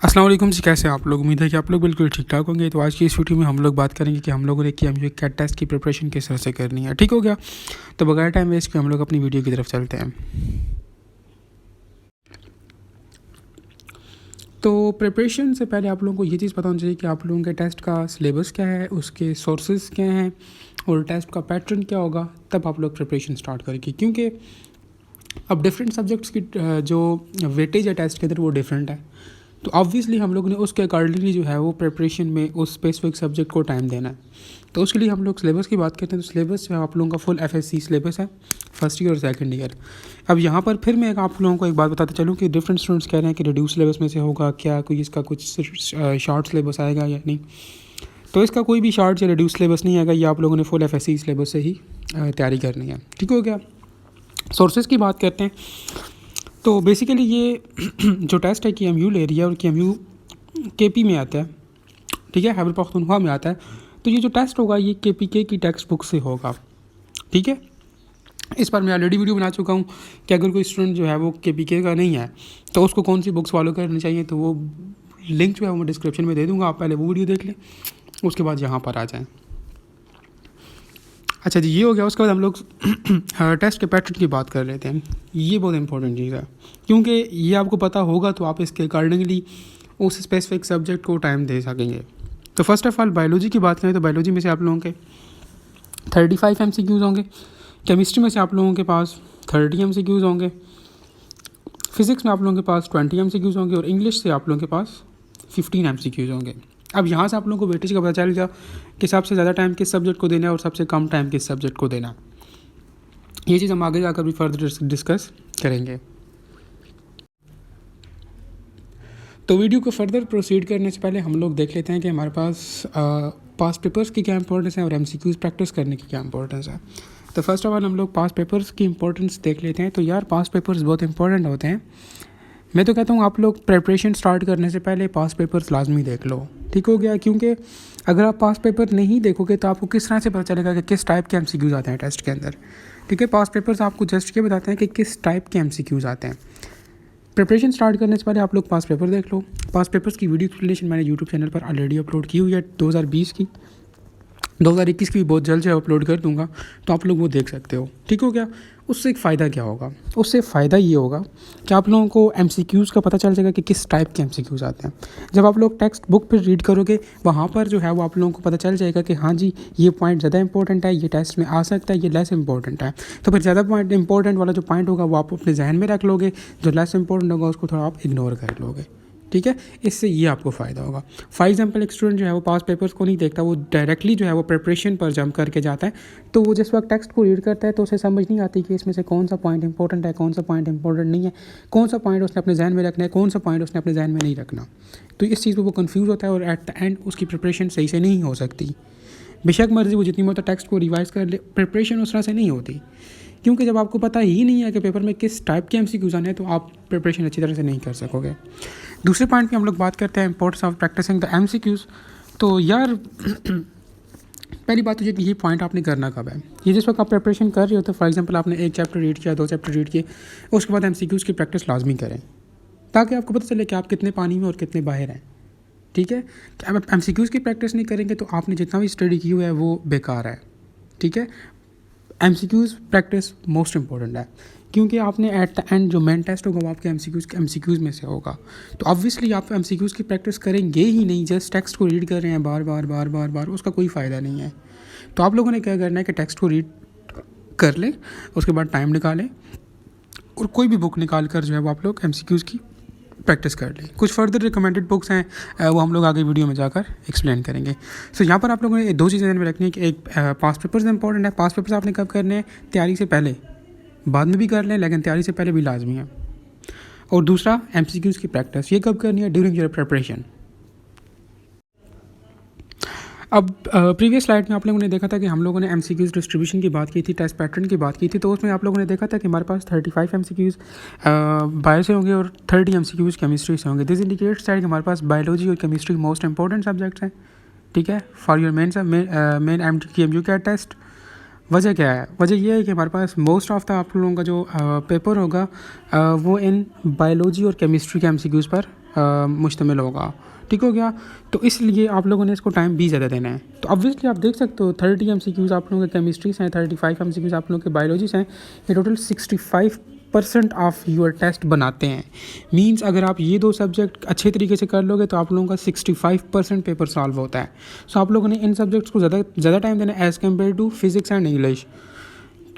अस्सलाम वालेकुम जी, कैसे हैं आप लोग। उम्मीद है कि आप लोग बिल्कुल ठीक ठाक होंगे। तो आज की इस वीडियो में हम लोग बात करेंगे कि हम लोगों ने KMU कैट टेस्ट की प्रिपरेशन किस तरह से करनी है। ठीक हो गया, तो बगैर टाइम वेस्ट के हम लोग अपनी वीडियो की तरफ चलते हैं। तो प्रिपरेशन से पहले आप लोगों को ये चीज़ पता होनी चाहिए कि आप लोगों के टेस्ट का सिलेबस क्या है, उसके सोर्सेज क्या हैं और टेस्ट का पैटर्न क्या होगा, तब आप लोग प्रिपरेशन स्टार्ट करेंगे। क्योंकि अब डिफरेंट सब्जेक्ट्स की जो वेटेज है टेस्ट के अंदर वो डिफरेंट है। तो ऑब्वियसली हम लोगों ने उसके अकॉर्डिंगली जो है वो प्रिपरेशन में उस स्पेसिफिक सब्जेक्ट को टाइम देना है। तो उसके लिए हम लोग सिलेबस की बात करते हैं। तो सिलेबस जो है आप लोगों का फुल FSC सिलेबस है, फर्स्ट ईयर और सेकंड ईयर। अब यहाँ पर फिर मैं आप लोगों को एक बात बताते चलूँ कि डिफरेंट स्टूडेंट्स कह रहे हैं कि रिड्यूस सिलेबस में से होगा क्या, कोई इसका कुछ शॉर्ट सिलेबस आएगा या नहीं। तो इसका कोई भी शॉर्ट या रिड्यूस सिलेबस नहीं आएगा, ये आप लोगों ने फुल FSC सिलेबस से ही तैयारी करनी है। ठीक हो गया। सोर्सेज की बात करते हैं। तो बेसिकली ये जो टेस्ट है KMU ले रही है और KMU KP में आता है, ठीक है, खैबर पख्तूनख्वा में आता है। तो ये जो टेस्ट होगा ये KPK की टेक्स्ट बुक से होगा। ठीक है, इस पर मैं ऑलरेडी वीडियो बना चुका हूँ कि अगर कोई स्टूडेंट जो है वो KPK का नहीं है तो उसको कौन सी बुक्स फॉलो करनी चाहिए। तो वो लिंक जो है वो मैं डिस्क्रिप्शन में दे दूँगा, आप पहले वो वीडियो देख लें, उसके बाद यहाँ पर आ जाएँ। अच्छा जी, ये हो गया। उसके बाद हम लोग टेस्ट के पैटर्न की बात कर लेते हैं। ये बहुत इंपॉर्टेंट चीज़ है क्योंकि ये आपको पता होगा तो आप इसके अकॉर्डिंगली उस स्पेसिफिक सब्जेक्ट को टाइम दे सकेंगे। तो फर्स्ट ऑफ़ ऑल बायोलॉजी की बात करें तो बायोलॉजी में से आप लोगों के 35 MCQs होंगे। केमिस्ट्री में से आप लोगों के पास 30 MCQs होंगे। फिज़िक्स में आप लोगों के पास 20 MCQs होंगे और इंग्लिश से आप लोगों के पास 15 MCQs होंगे। अब यहाँ से आप लोगों को वेटेज का पता चल गया कि सबसे ज़्यादा टाइम किस सब्जेक्ट को देना है और सबसे कम टाइम किस सब्जेक्ट को देना। ये चीज़ हम आगे जाकर भी फर्दर डिस्कस करेंगे। तो वीडियो को फर्दर प्रोसीड करने से पहले हम लोग देख लेते हैं कि हमारे पास पास्ट पेपर्स की क्या इंपॉर्टेंस है और MCQs प्रैक्टिस करने की क्या इंपॉर्टेंस है। तो फर्स्ट ऑफ ऑल हम लोग पास्ट पेपर्स की इंपॉर्टेंस देख लेते हैं। तो यार पास्ट पेपर्स बहुत इंपॉर्टेंट होते हैं। मैं तो कहता हूँ आप लोग प्रिपरेशन स्टार्ट करने से पहले पास्ट पेपर्स लाजमी देख लो। ठीक हो गया, क्योंकि अगर आप पास्ट पेपर नहीं देखोगे तो आपको किस तरह से पता चलेगा कि किस टाइप के MCQs आते हैं टेस्ट के अंदर। ठीक है, पास्ट पेपर्स आपको जस्ट ये बताते हैं कि किस टाइप के MCQs आते हैं। प्रिपरेशन स्टार्ट करने से पहले आप लोग पास्ट पेपर देख लो। पास्ट पेपर्स की वीडियो एक्सप्लेनेशन मैंने यूट्यूब चैनल पर ऑलरेडी अपलोड की हुई है 2020 की, 2021 की भी बहुत जल्द से अपलोड कर दूंगा, तो आप लोग वो देख सकते हो। ठीक हो गया। उससे एक फ़ायदा क्या होगा, उससे फ़ायदा ये होगा कि आप लोगों को MCQs का पता चल जाएगा कि किस टाइप के MCQs आते हैं। जब आप लोग टेक्स्ट बुक पर रीड करोगे वहाँ पर जो है वो आप लोगों को पता चल जाएगा कि हाँ जी ये पॉइंट ज़्यादा इंपॉर्टेंट है, ये टेस्ट में आ सकता है, ये लेस इंपॉर्टेंट है। तो फिर ज़्यादा पॉइंट इंपॉर्टेंट वाला जो पॉइंट होगा वो आप अपने जहन में रख लोगे, जो लेस इंपॉर्टेंट होगा उसको थोड़ा आप इग्नोर कर लोगे। ठीक है, इससे ये आपको फ़ायदा होगा। फॉर एग्जांपल एक स्टूडेंट जो है वो पास पेपर्स को नहीं देखता, वो डायरेक्टली जो है वो प्रिपरेशन पर जंप करके जाता है। तो वो जिस वक्त टेक्स्ट को रीड करता है तो उसे समझ नहीं आती कि इसमें से कौन सा पॉइंट इंपॉर्टेंट है, कौन सा पॉइंट इंपॉर्टेंट नहीं है, कौन सा पॉइंट उसने अपने जहन में रखना है, कौन सा पॉइंट उसने अपने जहन में नहीं रखना। तो इस चीज़ पर वो कन्फ्यूज़ होता है और एट द एंड उसकी प्रिपरेशन सही से नहीं हो सकती। बेशक मर्जी वो जितनी मरतबा टेक्स्ट को रिवाइज़ कर ले, प्रिपरेशन उस तरह से नहीं होती, क्योंकि जब आपको पता ही नहीं है कि पेपर में किस टाइप के MCQs आने हैं तो आप प्रिपरेशन अच्छी तरह से नहीं कर सकोगे। दूसरे पॉइंट पे हम लोग बात करते हैं importance of practising the MCQs। तो यार पहली बात तो ये कि ये पॉइंट आपने करना कब है। ये जिस वक्त आप प्रिपरेशन कर रहे हो तो फॉर एग्जांपल आपने एक चैप्टर रीड किया, 2 चैप्टर रीड किए, उसके बाद MCQs की प्रैक्टिस लाजमी करें ताकि आपको पता चले कि आप कितने पानी में और कितने बाहर हैं। ठीक है, कि अब MCQs की प्रैक्टिस नहीं करेंगे तो आपने जितना भी स्टडी की हुआ है वो बेकार है। ठीक है, MCQs प्रैक्टिस मोस्ट इंपॉर्टेंट है, क्योंकि आपने एट द एंड जो मेन टेस्ट होगा वो आपके MCQs में से होगा। तो ऑब्वियसली आप MCQs की प्रैक्टिस करेंगे ही नहीं, जस्ट टेक्स्ट को रीड कर रहे हैं बार बार बार बार बार, उसका कोई फ़ायदा नहीं है। तो आप लोगों ने क्या करना है कि टेक्स्ट को रीड कर लें, उसके बाद टाइम निकालें और कोई भी बुक निकाल कर जो है वो आप लोग MCQs की प्रैक्टिस कर लें। कुछ फर्दर रिकमेंडेड बुक्स हैं वो हम लोग आगे वीडियो में जाकर एक्सप्लेन करेंगे। सो यहाँ पर आप लोगों ने 2 चीज़ें ध्यान में रखनी है कि एक पास्ट पेपर्स इंपॉर्टेंट है। पास्ट पेपर्स आपने कब करने हैं, तैयारी से पहले, बाद में भी कर लें लेकिन तैयारी से पहले भी लाजमी है। और दूसरा MCQs की प्रैक्टिस, ये कब करनी है, ड्यूरिंग योर प्रिपरेशन। अब प्रीवियस स्लाइड में आप लोगों ने देखा था कि हम लोगों ने MCQs डिस्ट्रीब्यूशन की बात की थी, टेस्ट पैटर्न की बात की थी। तो उसमें आप लोगों ने देखा था कि हमारे पास 35 MCQs बायो से होंगे और 30 MCQs केमिस्ट्री से होंगे। दिस इंडिकेट्स दैट कि हमारे पास बायोलॉजी और केमिस्ट्री मोस्ट इंपॉर्टेंट सब्जेक्ट्स हैं। ठीक है, for your main KMU CAT test. वजह क्या है? वजह ये है कि हमारे पास मोस्ट ऑफ द आप लोगों का जो पेपर होगा वो इन बायोलॉजी और केमिस्ट्री के एमसीक्यूज़ पर मुश्तमिल होगा। ठीक हो गया? तो इसलिए आप लोगों ने इसको टाइम भी ज़्यादा देना है। तो ऑब्वियसली आप देख सकते हो 30 एमसीक्यूज़ आप लोगों के केमिस्ट्री से हैं, 35 एमसीक्यूज़ आप लोगों के बायोलॉजी से हैं। ये टोटल 65% ऑफ योर टेस्ट बनाते हैं। मींस अगर आप ये 2 सब्जेक्ट अच्छे तरीके से कर लोगे तो आप लोगों का 65% पेपर सॉल्व होता है। सो आप लोगों ने इन सब्जेक्ट्स को ज़्यादा टाइम देना है as compare to physics and English.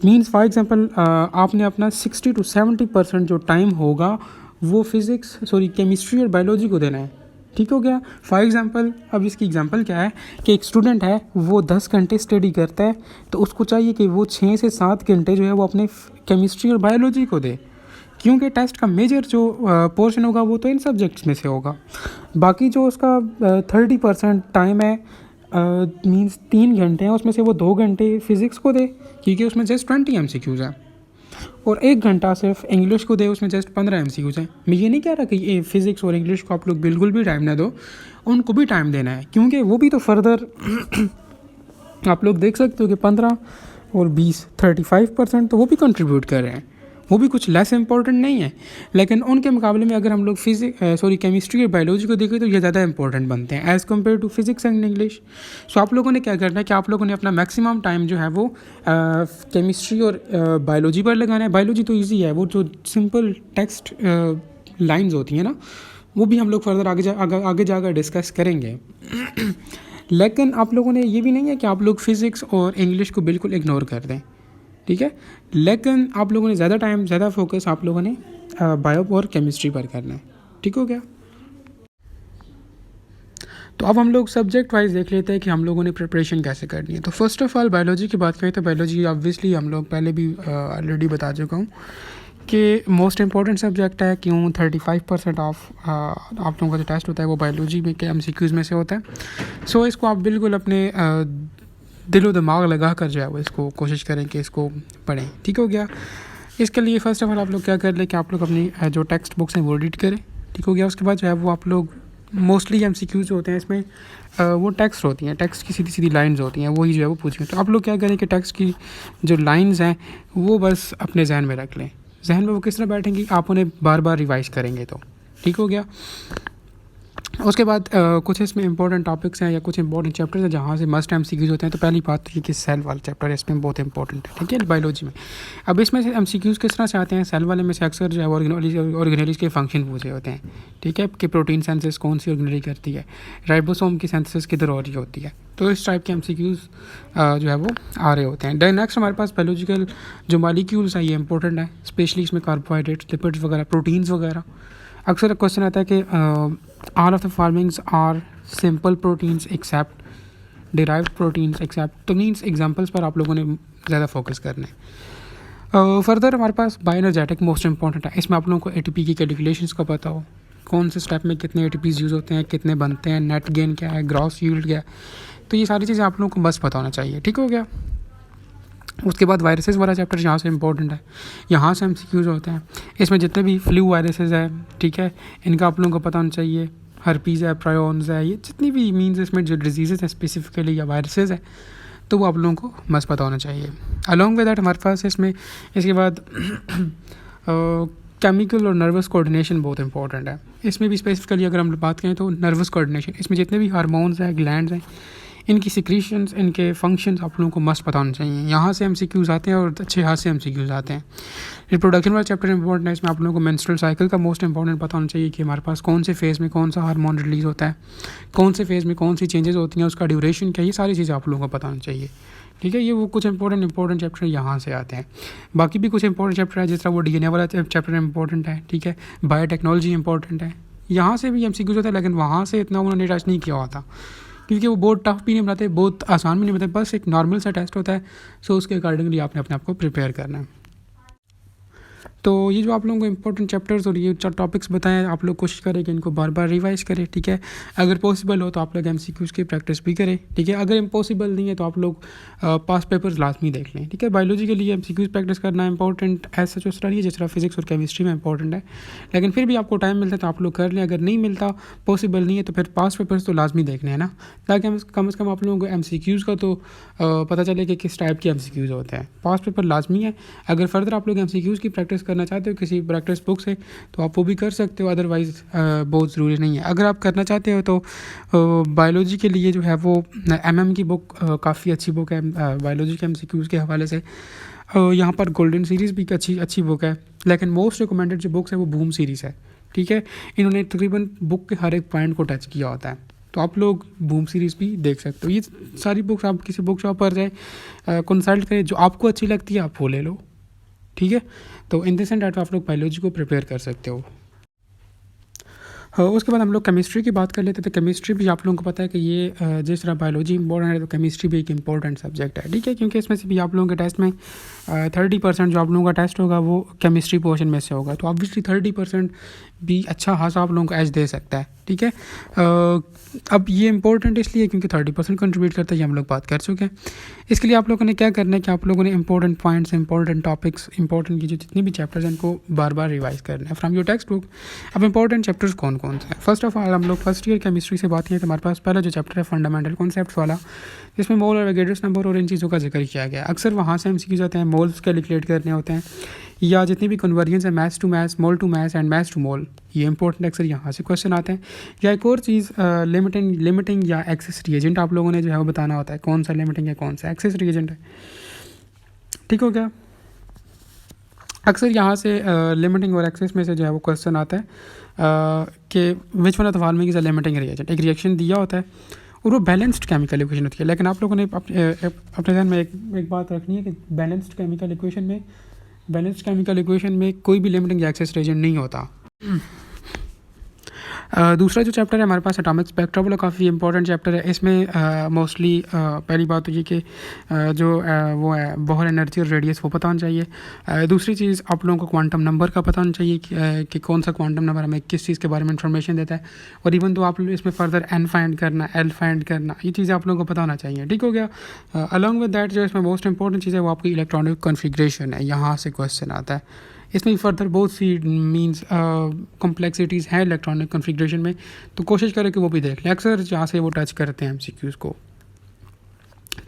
Means for example आपने अपना 60 to 70% जो टाइम होगा वो केमिस्ट्री और बायोलॉजी को देना है। ठीक हो गया? फॉर एग्जांपल अब इसकी एग्जांपल क्या है कि एक स्टूडेंट है, वो 10 घंटे स्टडी करता है, तो उसको चाहिए कि वो 6 से 7 घंटे जो है वो अपने केमिस्ट्री और बायोलॉजी को दे, क्योंकि टेस्ट का मेजर जो पोर्शन होगा वो तो इन सब्जेक्ट्स में से होगा। बाकी जो उसका 30% टाइम है मींस 3 घंटे हैं, उसमें से वो 2 घंटे फिज़िक्स को दे क्योंकि उसमें जस्ट 20 एमसीक्यूज़ हैं, और 1 घंटा सिर्फ इंग्लिश को दे, उसमें जस्ट 15 एमसीक्यूज़ हैं। मैं ये नहीं कह रहा कि ये फिज़िक्स और इंग्लिश को आप लोग बिल्कुल भी टाइम ना दो, उनको भी टाइम देना है, क्योंकि वो भी तो फर्दर आप लोग देख सकते हो कि 15 और 20 35% तो वो भी कंट्रीब्यूट कर रहे हैं, वो भी कुछ लेस इंपॉर्टेंट नहीं है। लेकिन उनके मुकाबले में अगर हम लोग केमिस्ट्री और बायोलॉजी को देखें तो ये ज़्यादा इंपॉर्टेंट बनते हैं as compare to physics and English. So आप लोगों ने क्या करना है कि आप लोगों ने अपना मैक्सिमम टाइम जो है वो केमिस्ट्री और बायोलॉजी पर लगाना है। बायोलॉजी तो ईजी है, वो जो सिंपल टेक्स्ट लाइन्स होती हैं ना, वो भी हम लोग फर्दर आगे जाकर डिस्कस करेंगे। लेकिन आप लोगों ने ये भी नहीं है कि आप लोग फिज़िक्स और इंग्लिश को बिल्कुल इग्नोर कर दें, ठीक है? लेकिन आप लोगों ने ज़्यादा फोकस आप लोगों ने बायो और केमिस्ट्री पर करना है। ठीक हो गया? तो अब हम लोग सब्जेक्ट वाइज देख लेते हैं कि हम लोगों ने प्रिपरेशन कैसे करनी है। तो फर्स्ट ऑफ़ ऑल बायोलॉजी की बात करें तो बायोलॉजी ऑब्वियसली हम लोग पहले भी ऑलरेडी बता चुका हूँ कि मोस्ट इंपॉर्टेंट सब्जेक्ट है। क्यों? 35% ऑफ आप लोगों का जो टेस्ट होता है वो बायोलॉजी में के एमसीक्यूज़ में से होता है। सो इसको आप बिल्कुल अपने दिलो दिमाग लगा कर जो है वो इसको कोशिश करें कि इसको पढ़ें। ठीक हो गया? इसके लिए फ़र्स्ट ऑफ़ ऑल आप लोग क्या कर लें कि आप लोग अपनी जो टेक्स्ट बुक्स हैं वो रीड करें। ठीक हो गया? उसके बाद जो है वो आप लोग मोस्टली एमसीक्यूज़ होते हैं इसमें वो टेक्स्ट होती हैं, टेक्स्ट की सीधी सीधी लाइंस होती हैं, वही जो है वो पूछेंगे। तो आप लोग क्या करें कि टेक्स्ट की जो लाइंस हैं वो बस अपने जहन में रख लें। जहन में वो किस तरह बैठेंगी, आप उन्हें बार बार रिवाइज़ करेंगे तो ठीक हो गया। उसके बाद कुछ इसमें इंपॉर्टेंट टॉपिक्स हैं या कुछ इंपॉर्टेंट चैप्टर्स हैं जहाँ से मस्ट एमसीक्यूज़ होते हैं। तो पहली बात तो ये कि सेल वाला चैप्टर है, इसमें बहुत इंपॉर्टेंट है, ठीक है, बायोलॉजी में। अब इसमें से एमसीक्यूज़ किस तरह से आते हैं? सेल वाले में से अक्सर जो है ऑर्गेनेलीज के फंक्शन पूछे होते हैं, ठीक है, कि प्रोटीन सिंथेसिस कौन सी ऑर्गेनेली करती है, राइबोसोम की सिंथेसिस किधर हो रही होती है। तो इस टाइप के एमसीक्यूज़ जो है वो आ रहे होते हैं। देन नेक्स्ट हमारे पास बायोलॉजिकल जो मॉलिक्यूल्स हैं ये इंपॉर्टेंट है, स्पेशली इसमें कार्बोहाइड्रेट्स, लिपिड्स वगैरह, प्रोटीन्स वगैरह। अक्सर क्वेश्चन आता है कि all of the followings are simple proteins except derived proteins except. तो मीन्स एग्जांपल्स पर आप लोगों ने ज़्यादा फोकस करना है। फर्दर हमारे पास बायोएनर्जेटिक मोस्ट इंपॉर्टेंट है। इसमें आप लोगों को एटीपी की कैलकुलेशंस का पता हो, कौन से स्टेप में कितने एटीपीज यूज़ होते हैं, कितने बनते हैं, नेट गेन क्या है, ग्रॉस यील्ड क्या है। तो ये सारी चीज़ें आप लोगों को बस पता होना चाहिए। ठीक हो गया? उसके बाद वायरसेस वाला चैप्टर यहाँ से इंपॉर्टेंट है, यहाँ से एमसीक्यूज़ होते हैं। इसमें जितने भी फ्लू वायरसेस है, ठीक है, इनका आप लोगों को पता होना चाहिए। हर्पीज़ है, प्रायोन्स है, ये जितनी भी मीन्स इसमें जो डिजीज़ हैं स्पेसिफिकली या वायरसेस है, तो वो आप लोगों को मस्त पता होना चाहिए। अलॉन्ग विद दैट हमारे पास इसमें इसके बाद केमिकल और नर्वस कोऑर्डिनेशन बहुत इंपॉर्टेंट है। इसमें भी स्पेसिफिकली अगर हम बात करें तो नर्वस कोऑर्डिनेशन, इसमें जितने भी हार्मोन्स हैं, ग्लैंड्स हैं, इनकी सिक्रीशंस, इनके फंक्शंस आप लोगों को मस्त पता होना चाहिए। यहाँ से एमसीक्यूज़ आते हैं और अच्छे हाथ से एमसीक्यूज़ आते हैं। रिप्रोडक्शन वाला चैप्टर इंपॉर्टेंट है, इसमें आप लोगों को मेंस्ट्रुअल साइकिल का मोस्ट इंपॉर्टेंट पता होना चाहिए कि हमारे पास कौन से फेज़ में कौन सा हार्मोन रिलीज़ होता है, कौन से फेज़ में कौन सी चेंजेस होती हैं, उसका ड्यूरेशन क्या, ये सारी चीज़ें आप लोगों को पता होना चाहिए। ठीक है, ये वो कुछ इंपॉर्टेंट चैप्टर यहाँ से आते हैं। बाकी भी कुछ इंपॉर्टेंट चैप्टर है, जिस तरह वो डीएनए वाला चैप्टर इंपॉर्टेंट है, ठीक है, बायोटेक्नोलॉजी इंपॉर्टेंट है, यहाँ से भी एमसीक्यूज़ होता है, लेकिन वहाँ से इतना उन्होंने टच नहीं किया होता क्योंकि वो बहुत टफ भी नहीं बनाते, बहुत आसान भी नहीं बनाते, बस एक नॉर्मल सा टेस्ट होता है। सो उसके अकॉर्डिंगली आपने अपने आप को प्रिपेयर करना है। तो ये जो आप लोगों को इंपॉर्टेंट चैप्टर्स और ये टॉपिक्स बताएं, आप लोग कोशिश करें कि इनको बार बार रिवाइज करें, ठीक है। अगर पॉसिबल हो तो आप लोग MCQs की प्रैक्टिस भी करें, ठीक है। अगर इम्पॉसिबल नहीं है तो आप लोग पास पेपर्स लाजमी देख लें, ठीक है। बायोलॉजी के लिए MCQs प्रैक्टिस करना इंपॉर्टेंट ऐसा उस तरह नहीं है जिस तरह फिजिक्स और केमिस्ट्री में इंपॉर्टेंट है, लेकिन फिर भी आपको टाइम मिलता है तो आप लोग कर लें। अगर नहीं मिलता, पॉसिबल नहीं है, तो फिर पास पेपर्स तो लाजमी देखने हैं ना, ताकि हम कम से कम आप लोगों को MCQs का तो पता चले कि किस टाइप के MCQs होते हैं। पास पेपर लाजमी है। अगर फर्दर आप लोग MCQs की प्रैक्टिस करना चाहते हो किसी प्रैक्टिस बुक से तो आप वो भी कर सकते हो, अदरवाइज़ बहुत ज़रूरी नहीं है। अगर आप करना चाहते हो तो बायोलॉजी के लिए जो है वो MM की बुक काफ़ी अच्छी बुक है बायोलॉजी के MCQs के हवाले से। यहाँ पर गोल्डन सीरीज़ भी अच्छी बुक है, लेकिन मोस्ट रिकमेंडेड जो बुक्स है वो बूम सीरीज़ है, ठीक है। इन्होंने तकरीबन बुक के हर एक पॉइंट को टच किया होता है, तो आप लोग बूम सीरीज़ भी देख सकते हो। ये सारी बुक्स आप किसी बुक शॉप पर जाए, कंसल्ट करें, जो आपको अच्छी लगती है आप वो ले लो, ठीक है। तो इन दिस एंड डैट आप लोग बायोलॉजी को प्रिपेयर कर सकते हो। उसके बाद हम लोग केमिस्ट्री की बात कर लेते हैं। तो केमिस्ट्री भी आप लोगों को पता है कि ये जिस तरह बायोलॉजी इंपॉर्टेंट है तो केमिस्ट्री भी एक इंपॉर्टेंट सब्जेक्ट है, ठीक है। क्योंकि इसमें से भी आप लोगों के टेस्ट में 30% जो आप लोगों का टेस्ट होगा वो केमिस्ट्री पोर्शन में से होगा, तो ऑब्वियसली 30% भी अच्छा खासा आप लोगों को एज दे सकता है, ठीक है। अब ये इंपॉर्टेंट इसलिए क्योंकि 30% कंट्रीब्यूट करता है, ये हम लोग बात कर चुके हैं। इसके लिए आप लोगों ने क्या करना है कि आप लोगों ने important points, important topics, important की जो जितनी भी चैप्टर्स हैं इनको बार बार रिवाइज करना है फ्रॉम योर टेक्स्ट बुक। अब इंपॉर्टेंट चैप्टर्स कौन कौन से हैं? फर्स्ट ऑफ ऑल हम लोग फर्स्ट ईयर केमिस्ट्री से बात किए तो हमारे पास पहला जो चैप्टर है फंडामेंटल कॉन्सेप्ट्स वाला, जिसमें मोल और वेगेटर्स नंबर और इन चीज़ों का जिक्र किया गया है। अक्सर वहाँ से MCQs आते हैं, मोल्स कैलकुलेट करने होते हैं या जितनी भी कन्वर्जन्स है maths to maths, mole to maths and maths to mole, ये इंपॉर्टेंट अक्सर यहाँ से क्वेश्चन आते हैं। या एक और चीज़ लिमिटिंग या एक्सेस रिएजेंट आप लोगों ने जो है वो बताना होता है, कौन सा लिमिटिंग है कौन सा एक्सेस रिएजेंट है, ठीक हो गया। अक्सर यहाँ से लिमिटिंग और एक्सेस में से जो है वो क्वेश्चन आता है कि which one of the following is a limiting reagent. एक रिएक्शन दिया होता है और वो बैलेंस्ड केमिकल इक्वेशन होती है, लेकिन आप लोगों ने अपने ध्यान में एक बात रखनी है कि बैलेंस्ड केमिकल इक्वेशन में कोई भी लिमिटिंग या एक्सेस रिएजेंट नहीं होता। दूसरा जो चैप्टर है हमारे पास एटॉमिक स्पेक्ट्रा वाला, काफ़ी इंपॉर्टेंट चैप्टर है। इसमें मोस्टली पहली बात तो ये कि वो है बोहर एनर्जी और रेडियस वो पता होना चाहिए। दूसरी चीज़ आप लोगों को क्वांटम नंबर का पता होना चाहिए कि कौन सा क्वांटम नंबर हमें किस चीज़ के बारे में इंफॉर्मेशन देता है, और इवन तो आप लोग इसमें फर्दर N फाइंड करना, L फाइंड करना, ये चीज़ें आप लोगों को पता होना चाहिए, ठीक हो गया। अलॉन्ग विद दैट जो इसमें मोस्ट इंपॉर्टेंट चीज़ है वो आपकी इलेक्ट्रॉनिक कॉन्फ़िगरेशन है, यहाँ से क्वेश्चन आता है। इसमें फर्दर बहुत सी मींस कॉम्प्लेक्सिटीज़ हैं इलेक्ट्रॉनिक कॉन्फ़िगरेशन में, तो कोशिश करें कि वो भी देख लें। अक्सर जहाँ से वो टच करते हैं MCQs को।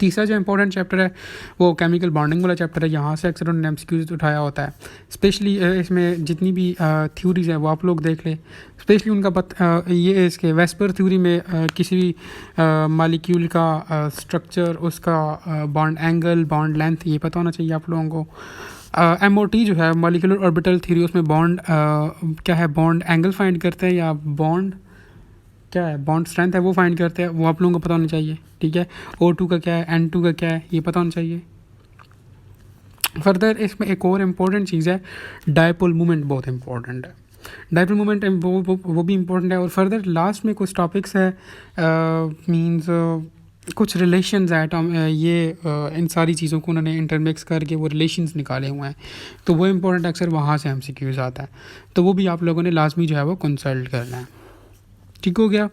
तीसरा जो इंपॉर्टेंट चैप्टर है वो केमिकल बॉन्डिंग वाला चैप्टर है, यहाँ से अक्सर उन्होंने MCQs उठाया होता है। स्पेशली इसमें जितनी भी थ्योरीज हैं वो आप लोग देख लें, स्पेशली उनका ये इसके वेस्पर थ्योरी में किसी भी मालिक्यूल का स्ट्रक्चर, उसका बॉन्ड एंगल, बॉन्ड लेंथ, ये पता होना चाहिए आप लोगों को। MOT जो है मॉलिक्यूलर ऑर्बिटल थ्योरी, उसमें बॉन्ड क्या है, बॉन्ड एंगल फाइंड करते हैं या बॉन्ड क्या है, बॉन्ड स्ट्रेंथ है वो फाइंड करते हैं, वो आप लोगों को पता होना चाहिए, ठीक है। O2 का क्या है, N2 का क्या है, ये पता होना चाहिए। फर्दर इसमें एक और इम्पोर्टेंट चीज़ है डायपोल मूवमेंट, बहुत इंपॉर्टेंट है। डायपोल मूवमेंट वो भी इम्पोर्टेंट है। और फर्दर लास्ट में कुछ टॉपिक्स है मींस कुछ रिलेशंस है ये इन सारी चीज़ों को उन्होंने इंटरमिक्स करके वो रिलेशंस निकाले हुए हैं, तो वो इम्पोर्टेंट अक्सर वहाँ से MCQs आता है, तो वो भी आप लोगों ने लाजमी जो है वो कंसल्ट करना है, ठीक हो गया।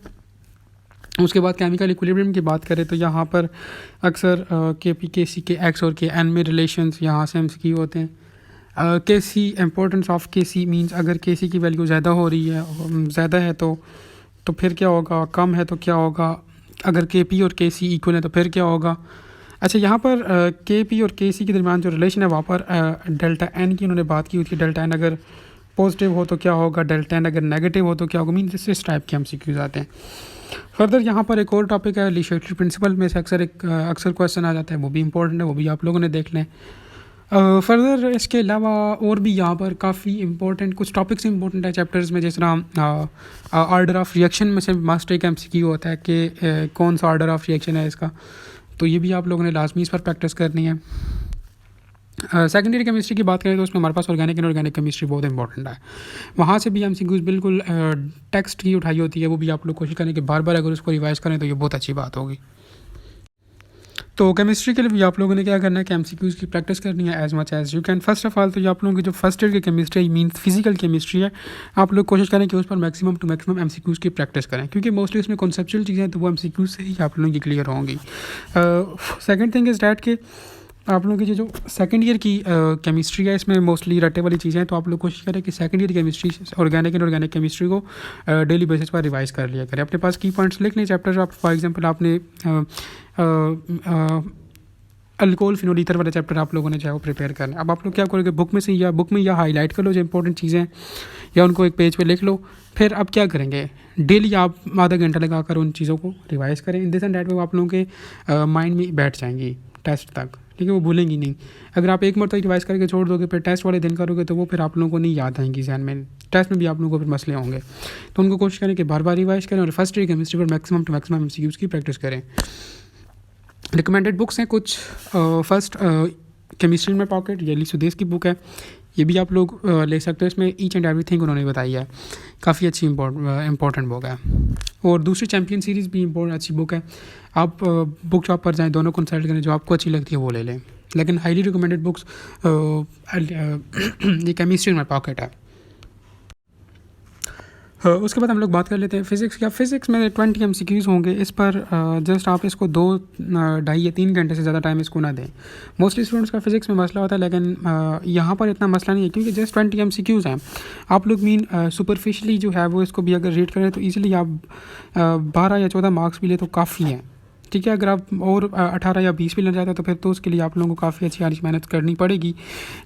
उसके बाद केमिकल इक्विलिब्रियम की बात करें तो यहाँ पर अक्सर KP, KC, KX और KN में रिलेशंस यहाँ से MCQ होते हैं। KC importance of KC means अगर KC की वैल्यू ज़्यादा हो रही है, ज़्यादा है तो फिर क्या होगा, कम है तो क्या होगा, अगर KP और KC इक्वल है तो फिर क्या होगा। अच्छा, यहाँ पर KP और KC के दरमियान जो रिलेशन है वहाँ पर डेल्टा N की उन्होंने बात की हुई थी। डेल्टा N अगर पॉजिटिव हो तो क्या होगा, डेल्टा N अगर नेगेटिव हो तो क्या होगा, मीन्स इस टाइप के MCQs आते हैं। फर्दर यहाँ पर एक और टॉपिक है ली शर्टली प्रिंसिपल में से अक्सर क्वेश्चन आ जाता है, वो भी इंपॉर्टेंट है, वो भी आप लोगों ने देख लें। फर्दर इसके अलावा और भी यहाँ पर काफ़ी इंपॉर्टेंट कुछ टॉपिक्स इंपॉर्टेंट है चैप्टर्स में, जिस तरह ऑर्डर ऑफ रिएक्शन में से मस्ट एक MCQ होता है कि कौन सा ऑर्डर ऑफ रिएक्शन है इसका, तो ये भी आप लोगों ने लाजमी इस पर प्रैक्टिस करनी है। सेकेंडरी केमिस्ट्री की बात करें तो उसमें हमारे पास ऑर्गेनिक इनऑर्गेनिक केमिस्ट्री बहुत इंपॉर्टेंट है, वहाँ से भी MCQs बिल्कुल टेक्स्ट की उठाई होती है, वो भी आप लोग कोशिश करें कि बार बार अगर उसको रिवाइज करें तो ये बहुत अच्छी बात होगी। तो केमिस्ट्री के लिए भी आप लोगों ने क्या करना है कि एमसीक्यूज़ की प्रैक्टिस करनी है as much as you can. First of all तो ये आप लोगों की जो फर्स्ट ईयर की केमिस्ट्री मीन्स फिजिकल केमिस्ट्री है, आप लोग कोशिश करें कि उस पर मैक्सिमम टू मैक्सिमम एमसीक्यूज़ की प्रैक्टिस करें, क्योंकि मोस्टली उसमें कॉन्सेप्चुअल चीज़ें हैं तो वो एमसीक्यूज़ से ही आप लोगों की क्लियर होंगी। सेकेंड थिंग इज़ डैट कि आप लोगों की जो सेकंड ईयर की केमिस्ट्री है इसमें मोस्टली रटे वाली चीज़ें हैं, तो आप लोग कोशिश करें कि second year chemistry organic and organic chemistry को डेली बेसिस पर रिवाइज कर लिया करें। अपने पास की पॉइंट्स लिख लें चैप्टर। आप फॉर एग्जांपल आपने अल्कोहल फिनोल ईथर वाला चैप्टर आप लोगों ने चाहे वो प्रिपेयर करना है। अब आप लोग क्या करोगे, बुक में या हाईलाइट कर लो जो इंपॉर्टेंट चीज़ें हैं, या उनको एक पेज पे लिख लो। फिर अब क्या करेंगे, डेली आप आधा घंटा लगा कर उन चीज़ों को रिवाइज़ करें। इन दिस एंड डैट वे आप लोगों के माइंड में बैठ जाएंगी टेस्ट तक, ठीक है, वो भूलेंगी नहीं। अगर आप एक मरतबा रिवाइज़ करके छोड़ दोगे फिर टेस्ट वाले दिन करोगे तो वो फिर आप लोगों को नहीं याद आएंगी जहन में, टेस्ट में भी आप लोगों को फिर मसले होंगे। तो उनको कोशिश करें कि बार बार रिवाइज़ करें और फर्स्ट ईयर केमिस्ट्री पर मैक्सिमम टू मैक्सिमम एमसीक्यूज़ की प्रैक्टिस करें। रिकमेंडेड बुक्स हैं कुछ, फर्स्ट केमिस्ट्री में पॉकेट, ये सुदेश की बुक है, ये भी आप लोग ले सकते हो। इसमें ईच एंड एवरीथिंग उन्होंने बताई है, काफ़ी अच्छी इंपॉर्टेंट बुक है। और दूसरी चैम्पियन सीरीज़ भी अच्छी बुक है। आप बुक शॉप पर जाएं, दोनों कंसल्ट करें, जो आपको अच्छी लगती है वो ले लें। लेकिन हाईली रिकमेंडेड बुक्स ये केमिस्ट्री में पॉकेट है। उसके बाद हम लोग बात कर लेते हैं फ़िज़िक्स की। फिज़िक्स में 20 एमसीक्यूज़ होंगे। इस पर जस्ट आप इसको 2 या 3 घंटे से ज़्यादा टाइम इसको ना दें। मोस्टली स्टूडेंट्स का फिज़िक्स में मसला होता है, लेकिन यहाँ पर इतना मसला नहीं है क्योंकि जस्ट 20 एमसीक्यूज़ हैं। आप लोग सुपरफिशली जो है वो इसको भी अगर रीड करें तो ईज़िली आप 12 या 14 मार्क्स भी ले तो काफ़ी हैं, ठीक है। अगर आप और 18 या 20 भी लग जाता है तो फिर तो उसके लिए आप लोगों को काफ़ी अच्छी मेहनत करनी पड़ेगी।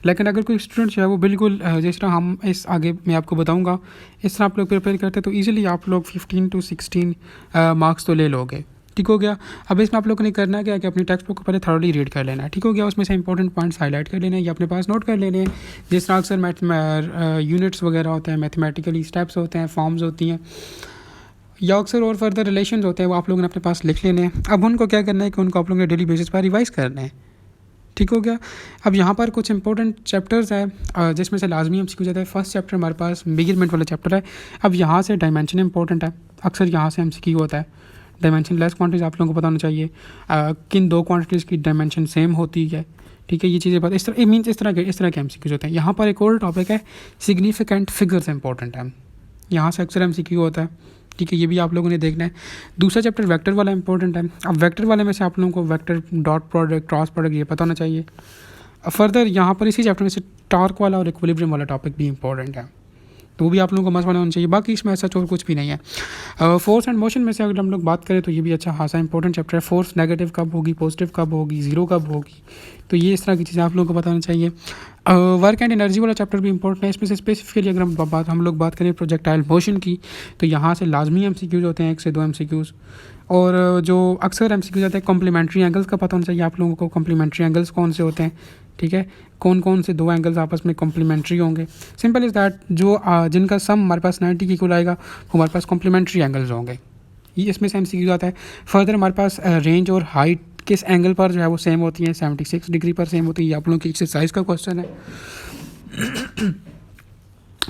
लेकिन अगर कोई स्टूडेंट जो है वो बिल्कुल जिस तरह हम इस आगे मैं आपको बताऊंगा इस तरह आप लोग प्रिपेयर करते तो ईज़िली आप लोग 15 to 16 मार्क्स तो ले लोगे, ठीक हो गया। अब इसमें आप लोगों ने करना क्या है कि अपनी टेक्स्ट बुक को पहले थॉरली रीड कर लेना है, ठीक हो गया। उसमें से इंपॉर्टेंट पॉइंट्स हाईलाइट कर लेने हैं या अपने पास नोट कर लेने हैं। जिस तरह अक्सर यूनिट्स वगैरह होते हैं, मैथमेटिकली स्टेप्स होते हैं, फॉर्म्स होती हैं, या अक्सर और फर्दर रिलेशन होते हैं, वो आप लोगों ने अपने पास लिख लेने हैं। अब उनको क्या करना है कि उनको आप लोगों ने डेली बेसिस पर रिवाइज़ करना है, ठीक हो गया। अब यहाँ पर कुछ इंपॉर्टेंट चैप्टर्स हैं जिसमें से लाजमी एमसीक्यू जाता है। फर्स्ट चैप्टर हमारे पास मेजरमेंट वाला चैप्टर है। अब यहाँ से डायमेंशन इंपॉर्टेंट है, अक्सर यहाँ से एमसीक्यू होता है। डायमेंशन लेस क्वांटिटीज़ आप लोगों को पता होना चाहिए, किन 2 क्वांटिटीज़ की डायमेंशन सेम होती है, ठीक है। ये चीज़ें बात इस तरह के एमसीक्यूज होते हैं। यहाँ पर एक और टॉपिक है सिग्निफिकेंट फिगर्स इंपॉर्टेंट है, यहाँ से अक्सर एमसीक्यू होता है, ठीक है। ये भी आप लोगों ने देखना है। दूसरा चैप्टर वेक्टर वाला इंपॉर्टेंट है। अब वेक्टर वाले में से आप लोगों को vector, dot product, cross product ये पता होना चाहिए। फर्दर यहाँ पर इसी चैप्टर में से टॉर्क वाला और इक्विलिब्रियम वाला टॉपिक भी इंपॉर्टेंट है, तो वो भी आप लोगों को मस्त होना चाहिए। बाकी इसमें ऐसा और कुछ भी नहीं है। फोर्स एंड मोशन में से अगर हम लोग बात करें तो ये भी अच्छा खासा इंपॉर्टेंट चैप्टर है। फोर्स नेगेटिव कब होगी, पॉजिटिव कब होगी, ज़ीरो कब होगी, तो ये इस तरह की चीज़ें आप लोगों को पता होना चाहिए। वर्क एंड एनर्जी वाला चैप्टर भी इंपॉर्टेंट है। इसमें से स्पेसिफिकली अगर हम लोग बात करें प्रोजेक्टाइल मोशन की तो यहाँ से लाजमी एमसीक्यूज होते हैं, 1 से 2 एमसीक्यूज़। और जो अक्सर एमसीक्यूज आते हैं कॉम्प्लीमेंट्री एंगल्स का पता होना चाहिए आप लोगों को। कॉम्प्लीमेंट्री एंगल्स कौन से होते हैं, ठीक है, कौन कौन से 2 एंगल्स आपस में कॉम्प्लीमेंट्री होंगे। सिंपल इज़ दैट, जो जिनका सम हमारे पास 90 की इक्वल आएगा वो हमारे पास कॉम्प्लीमेंट्री एंगल्स होंगे, ये इसमें से एमसीक्यूज आता है। फर्दर हमारे पास रेंज और हाइट किस एंगल पर जो है वो सेम होती है, 76 डिग्री पर सेम होती है। ये आप लोगों की एक्सरसाइज का क्वेश्चन है।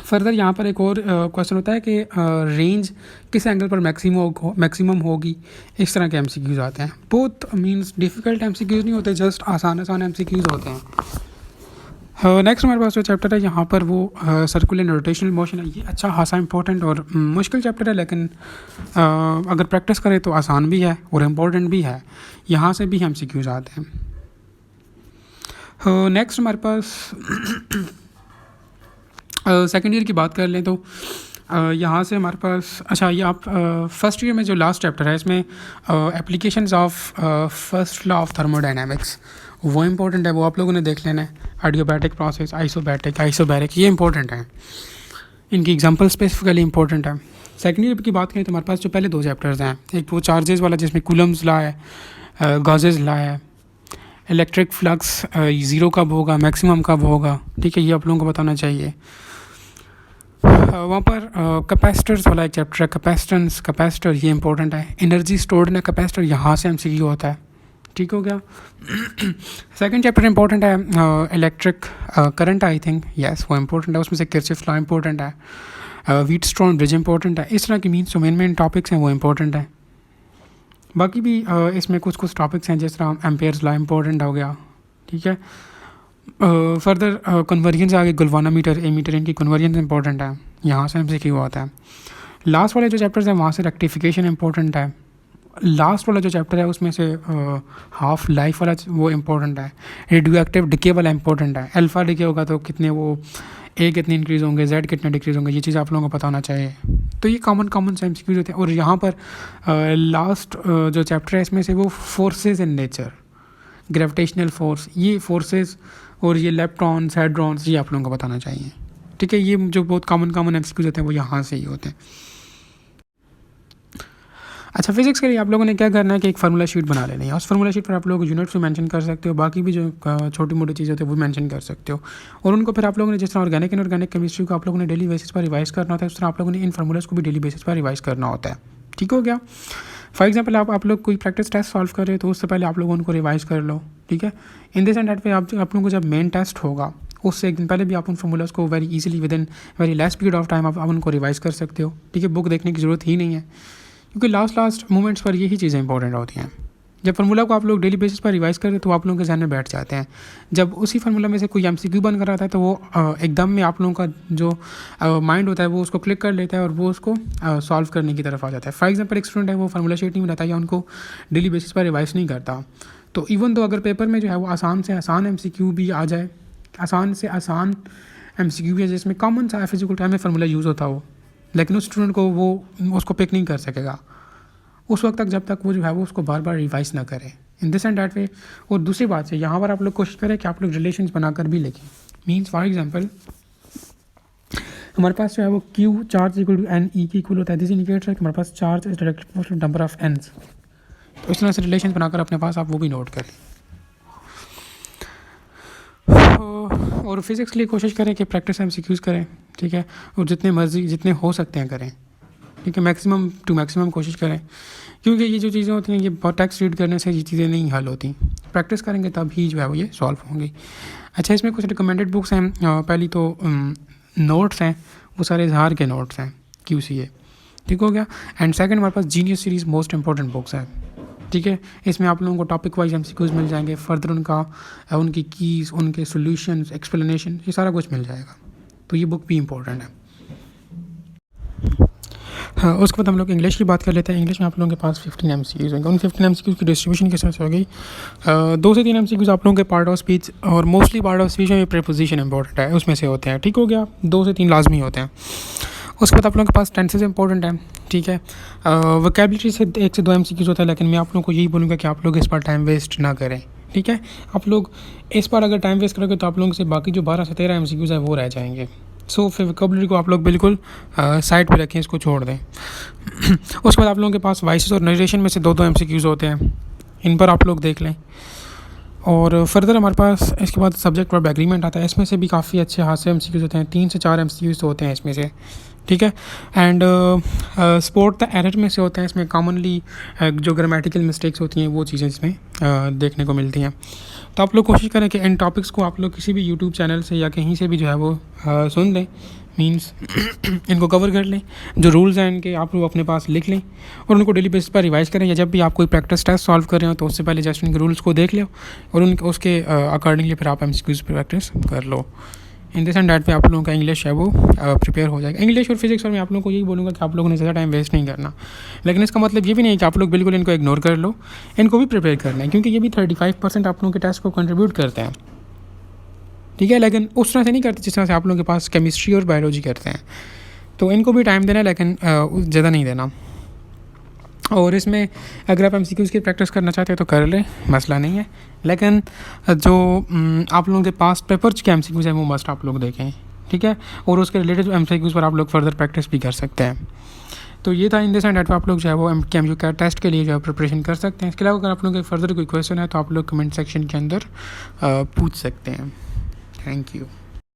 फर्दर यहाँ पर एक और क्वेश्चन होता है कि रेंज किस एंगल पर मैक्सिमम होगी। इस तरह के एमसीक्यूज आते हैं। बोथ मींस डिफ़िकल्ट एमसीक्यूज नहीं होते, जस्ट आसान एमसीक्यूज होते हैं। नेक्स्ट हमारे पास जो चैप्टर है यहाँ पर वो सर्कुलर एंड रोटेशनल मोशन है। ये अच्छा खासा इंपॉर्टेंट और मुश्किल चैप्टर है, लेकिन अगर प्रैक्टिस करें तो आसान भी है और इम्पोर्टेंट भी है। यहाँ से भी एमसीक्यूज आते हैं। नेक्स्ट हमारे पास सेकेंड ईयर की बात कर लें तो यहाँ से हमारे पास अच्छा ये आप फर्स्ट ईयर में जो लास्ट चैप्टर है इसमें applications of first law of thermodynamics वो इंपॉर्टेंट है, वो आप लोगों ने देख लेना है। एडियाबैटिक प्रोसेस, आइसोबैरिक ये इंपॉर्टेंट है, इनकी एग्जांपल स्पेसिफिकली इंपॉर्टेंट है। सेकेंड ईयर की बात करें तो हमारे पास जो पहले 2 चैप्टर्स हैं, एक वो चार्जेस वाला जिसमें कूलम्स लॉ है, गॉसेस लॉ है, इलेक्ट्रिक फ्लक्स ज़ीरो कब होगा, मैक्सिमम कब होगा, ठीक है, ये आप लोगों को बताना चाहिए। वहाँ पर कैपेसिटर्स वाला एक चैप्टर है, कैपेसिटर ये इंपॉर्टेंट है। एनर्जी स्टोर्ड इन कैपेसिटर, यहाँ से एमसीक्यू होता है, ठीक हो गया। सेकंड चैप्टर इंपॉर्टेंट है electric current, I think yes वो इंपॉर्टेंट है। उसमें से किरचॉफ लॉ इंपॉर्टेंट है, व्हीटस्टोन ब्रिज इंपॉर्टेंट है। इस तरह की मीन्स जो मेन टॉपिक्स हैं वो इंपॉर्टेंट है। बाकी भी इसमें कुछ कुछ टॉपिक्स हैं, जिस तरह एम्पेयर्स लॉ इम्पोर्टेंट हो गया, ठीक है। फर्दर कन्वर्जन आगे गुलवाना मीटर, ए मीटर, इनकी कन्वर्जन इंपॉर्टेंट है, यहाँ से हमसे क्यों आता है। लास्ट वाले जो चैप्टर्स हैं वहाँ से रेक्टिफिकेशन इंपॉर्टेंट है। लास्ट वाला जो चैप्टर है उसमें से हाफ लाइफ वाला वो इम्पोर्टेंट है। रेडियो एक्टिव डिके वाला इंपॉर्टेंट है। अल्फ़ा डिके होगा तो कितने वो ए कितने इंक्रीज़ होंगे, जेड कितने डिक्रीज़ होंगे, ये चीज़ आप लोगों को पता होना चाहिए। तो ये कॉमन से एमसीक्यूज होते हैं। और यहाँ पर लास्ट जो चैप्टर है इसमें से वो forces in nature, gravitational force, ये फोर्सेस और ये इलेक्ट्रॉन्स, हाइड्रॉन्स, ये आप लोगों को बताना चाहिए, ठीक है। ये जो बहुत कॉमन एमसीक्यूज होते हैं वो यहाँ से ही होते हैं। अच्छा, फिजिक्स के लिए आप लोगों ने क्या करना है कि एक फार्मूला शीट बना लेनी है। उस फार्मूला शीट पर आप लोग यूनिट्स भी मेंशन कर सकते हो, बाकी भी जो छोटी मोटी चीज़ें होती है वो मेंशन कर सकते हो। और उनको फिर आप लोगों ने जिस तरह ऑर्गेनिक इनऑर्गेनिक केमिस्ट्री को आप लोगों ने डेली बेसिस पर रिवाइज करना होता है, उस तरह आप लोगों ने इन फार्मूलाज को भी डेली बेसिस पर रिवाइज करना होता है, ठीक हो गया। फॉर एग्जाम्पल आप लोग कोई प्रैक्टिस टेस्ट सॉल्व कर रहे हो तो उससे पहले आप लोगों उनको रिवाइज कर लो, ठीक है। इन दिस एंड डेट पे आप लोगों को जब मेन टेस्ट होगा उससे एक दिन पहले भी आप उन फार्मूलाज को very easily with in very less period of time आप उनको रिवाइज कर सकते हो, ठीक है। बुक देखने की ज़रूरत ही नहीं है, क्योंकि लास्ट मोमेंट्स पर यही चीज़ें इंपॉर्टेंट होती हैं। जब फार्मूला को आप लोग डेली बेसिस पर रिवाइज करें तो आप लोगों के जहन में बैठ जाते हैं। जब उसी फार्मूला में से कोई एमसीक्यू बन कर आता है तो वो एकदम में आप लोगों का जो माइंड होता है वो उसको क्लिक कर लेता है और वो उसको सॉल्व करने की तरफ आ जाता है। फॉर एग्जाम्पल एक स्टूडेंट है वो फार्मूला शीट नहीं बनाता या उनको डेली बेसिस पर रिवाइज नहीं करता, तो इवन तो अगर पेपर में जो है वो आसान से आसान एमसीक्यू भी आ जाए, आसान से आसान एमसीक्यू है जिसमें कॉमन सा फिजिकल टाइम में फार्मूला यूज़ होता हो, लेकिन उस स्टूडेंट को वो उसको पिक नहीं कर सकेगा उस वक्त तक जब तक वो जो है वो उसको बार बार रिवाइज ना करे, इन दिस एंड डैट वे। और दूसरी बात है यहाँ पर आप लोग कोशिश करें कि आप लोग रिलेशंस बनाकर भी लिखें। मीन्स फॉर एग्जांपल हमारे पास जो है वो Q charge equal to N E की इक्वल होता है, दिस इंडिकेट्स है कि हमारे पास charge is directly proportional to number of Ns. तो इस तरह से रिलेशन बनाकर अपने पास आप वो भी नोट करें। और फिज़िक्स के लिए कोशिश करें कि प्रैक्टिस एमसीक्यूज़ करें, ठीक है। और जितने मर्जी जितने हो सकते हैं करें, ठीक है। मैक्सिमम टू मैक्सिमम कोशिश करें, क्योंकि ये जो चीज़ें होती हैं ये बहुत टेक्स्ट रीड करने से ये चीज़ें नहीं हल होती, प्रैक्टिस करेंगे तब ही जो है वो ये सॉल्व होंगी। अच्छा, इसमें कुछ रिकमेंडेड बुक्स हैं। पहली तो नोट्स हैं, वो सारे इजहार के नोट्स हैं, QCA, ठीक हो गया। एंड सेकंड हमारे पास genius series most important books है, ठीक है। इसमें आप लोगों को टॉपिक वाइज एमसीक्यूज मिल जाएंगे, फर्दर उनकी कीज़, उनके सोल्यूशंस, एक्सप्लेनेशन, ये सारा कुछ मिल जाएगा। तो ये बुक भी इम्पोर्टेंट है। हाँ, उसके बाद हम लोग इंग्लिश की बात कर लेते हैं। इंग्लिश में आप लोगों के पास 15 MCQs होंगे। उन 15 MCQs की डिस्ट्रीब्यूशन किस तरह से होगी? 2 से 3 MCQs आप लोगों के पार्ट ऑफ स्पीच और मोस्टली पार्ट ऑफ स्पीच में प्रीपोजिशन इंपॉर्टेंट है, उसमें से होते हैं, ठीक हो गया। 2 से 3 लाजमी होते हैं। उसके बाद आप लोगों के पास टेंसेस इंपॉर्टेंट है, ठीक है। वोकैबुलरी से 1 से 2 MCQs होता है, लेकिन मैं आप लोगों को यही बोलूँगा कि आप लोग इस पर टाइम वेस्ट ना करें, ठीक है। आप लोग इस पर अगर टाइम वेस्ट करोगे तो आप लोगों से बाकी जो 12 से 13 MCQs है वो रह जाएंगे। सो फिर वोकैबुलरी को आप लोग बिल्कुल साइड पे रखें, इसको छोड़ दें। उसके बाद आप लोगों के पास वॉइसेस और नरेशन में से 2-2 MCQs होते हैं, इन पर आप लोग देख लें। और फर्दर हमारे पास इसके बाद सब्जेक्ट वर्ब एग्रीमेंट आता है, इसमें से भी काफ़ी अच्छे खासे MCQs होते हैं, 3 से 4 MCQs तो होते हैं इसमें से, ठीक है। एंड स्पोर्ट द एरर में से होते हैं, इसमें कॉमनली जो ग्रामेटिकल मिस्टेक्स होती हैं वो चीज़ें इसमें देखने को मिलती हैं। तो आप लोग कोशिश करें कि इन टॉपिक्स को आप लोग किसी भी यूट्यूब चैनल से या कहीं से भी जो है वो सुन लें, मींस इनको कवर कर लें, जो रूल्स हैं इनके आप लोग अपने पास लिख लें और उनको डेली बेसिस पर रिवाइज करें। या जब भी आप कोई प्रैक्टिस टेस्ट सॉल्व कर रहे हो तो उससे पहले जस्ट इनके रूल्स को देख लो और उसके अकॉर्डिंगली फिर आप MCQs प्रैक्टिस कर लो। इन दिस एंड डैट पे आप लोगों का इंग्लिश है वो प्रिपेयर हो जाएगा। इंग्लिश और फिजिक्स और मैं आप लोगों को यही बोलूँगा कि आप लोगों ने ज़्यादा टाइम वेस्ट नहीं करना, लेकिन इसका मतलब ये भी नहीं है कि आप लोग बिल्कुल इनको इग्नोर कर लो, इनको भी प्रिपेयर करना है, क्योंकि ये भी 35% आप लोगों के टेस्ट को कंट्रीब्यूट करते हैं, ठीक है। लेकिन उस तरह से नहीं करते जिस तरह से आप लोगों के पास केमिस्ट्री और बायोलॉजी करते हैं। तो इनको भी टाइम देना है, लेकिन ज़्यादा नहीं देना। और इसमें अगर आप MCQs की प्रैक्टिस करना चाहते हैं तो कर लें, मसला नहीं है। लेकिन जो आप लोगों के पास पेपर्स के MCQs हैं वो मस्ट आप लोग देखें, ठीक है। और उसके रिलेटेड MCQs पर आप लोग फर्दर प्रैक्टिस भी कर सकते हैं। तो ये था इन दिस एंड डेट पे आप लोग जो है वो MCQ टेस्ट के लिए जो है प्रिपरेशन कर सकते हैं। इसके अलावा अगर आप लोगों के फर्दर कोई क्वेश्चन है तो आप लोग कमेंट सेक्शन के अंदर पूछ सकते हैं। Thank you.